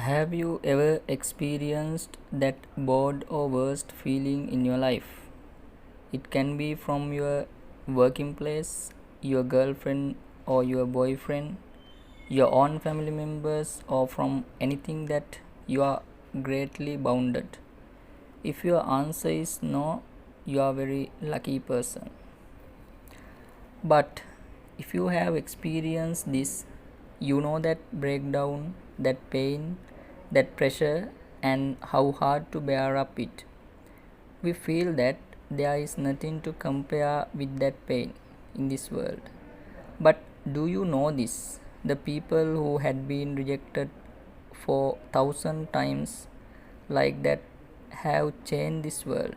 Have you ever experienced that bored or worst feeling in your life? It can be from your working place, your girlfriend or your boyfriend, your own family members, or from anything that you are greatly bounded. If your answer is no, you are a very lucky person. But if you have experienced this, you know that breakdown, that pain, that pressure, and how hard to bear up it. We feel that there is nothing to compare with that pain in this world. But do you know this? The people who had been rejected for thousand times like that have changed this world.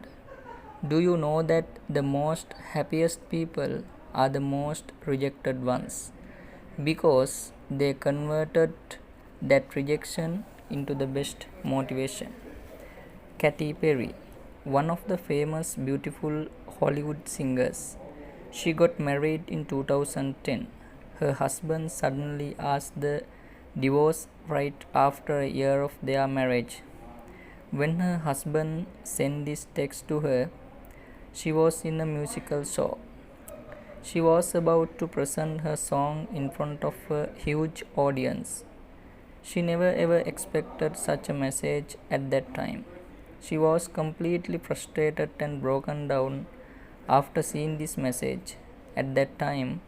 Do you know that the most happiest people are the most rejected ones because they converted that rejection into the best motivation? Katy Perry, one of the famous beautiful Hollywood singers, she got married in 2010. Her husband suddenly asked the divorce right after a year of their marriage. When her husband sent this text to her, she was in a musical show. She was about to present her song in front of a huge audience. She never ever expected such a message at that time. She was completely frustrated and broken down after seeing this message. At that time,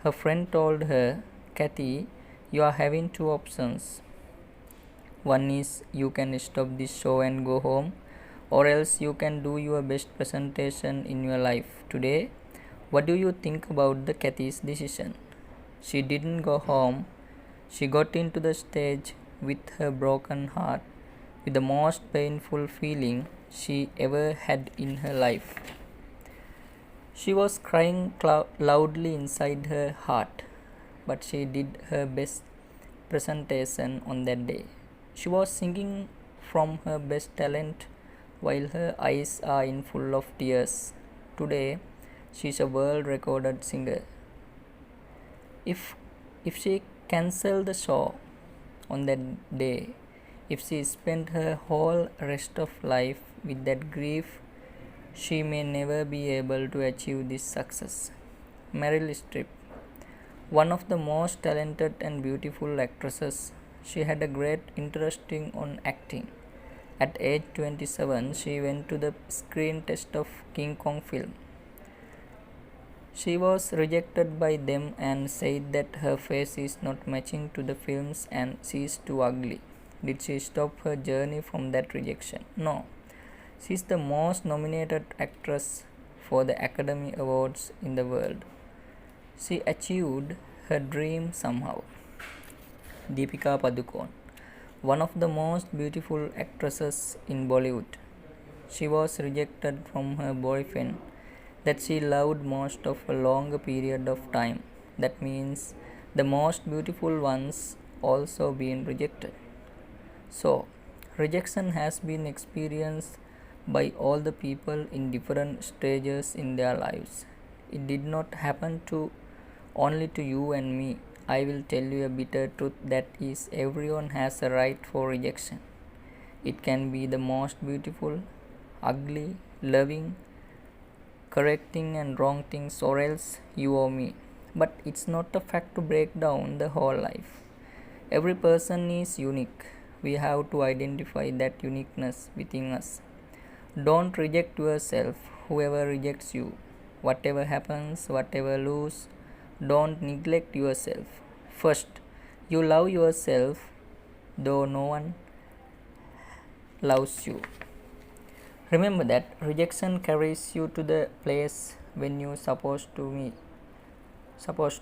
her friend told her, Kathy, you are having two options. One is you can stop this show and go home, or else you can do your best presentation in your life today. What do you think about the Kathy's decision? She didn't go home. She got into the stage with her broken heart, with the most painful feeling she ever had in her life. She was crying loudly inside her heart, but she did her best presentation on that day. She was singing from her best talent while her eyes are in full of tears. Today, she is a world recorded singer. If if she cancelled the show on that day, if she spent her whole rest of life with that grief, she may never be able to achieve this success. Meryl Streep, one of the most talented and beautiful actresses, she had a great interest on acting. At age 27, she went to the screen test of King Kong film. She was rejected by them and said that her face is not matching to the films and she is too ugly. Did she stop her journey from that rejection? No. She is the most nominated actress for the Academy Awards in the world. She achieved her dream somehow. Deepika Padukone, one of the most beautiful actresses in Bollywood. She was rejected from her boyfriend that she loved most of a long period of time. That means the most beautiful ones also been rejected. So, rejection has been experienced by all the people in different stages in their lives. It did not happen to only to you and me. I will tell you a bitter truth that is everyone has a right for rejection. It can be the most beautiful, ugly, loving, correcting and wrong things, or else you or me. But it's not a fact to break down the whole life. Every person is unique. We have to identify that uniqueness within us. Don't reject yourself, whoever rejects you. Whatever happens, whatever lose, don't neglect yourself. First, you love yourself, though no one loves you. Remember that rejection carries you to the place when you supposed to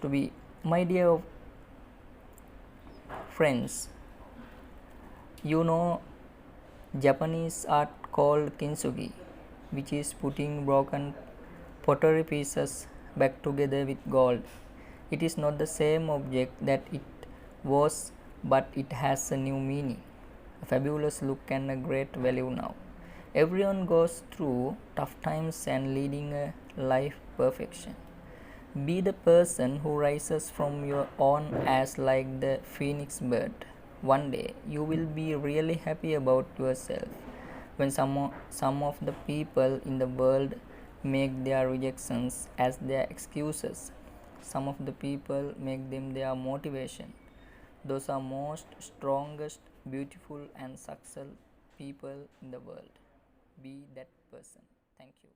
be. My dear friends, you know Japanese art called kintsugi, which is putting broken pottery pieces back together with gold. It is not the same object that it was, but it has a new meaning, a fabulous look, and a great value now. Everyone goes through tough times and leading a life perfection. Be the person who rises from your own ash like the phoenix bird. one day you will be really happy about yourself. When some of the people in the world make their rejections as their excuses, some of the people make them their motivation. Those are most strongest, beautiful and successful people in the world. Be that person. Thank you.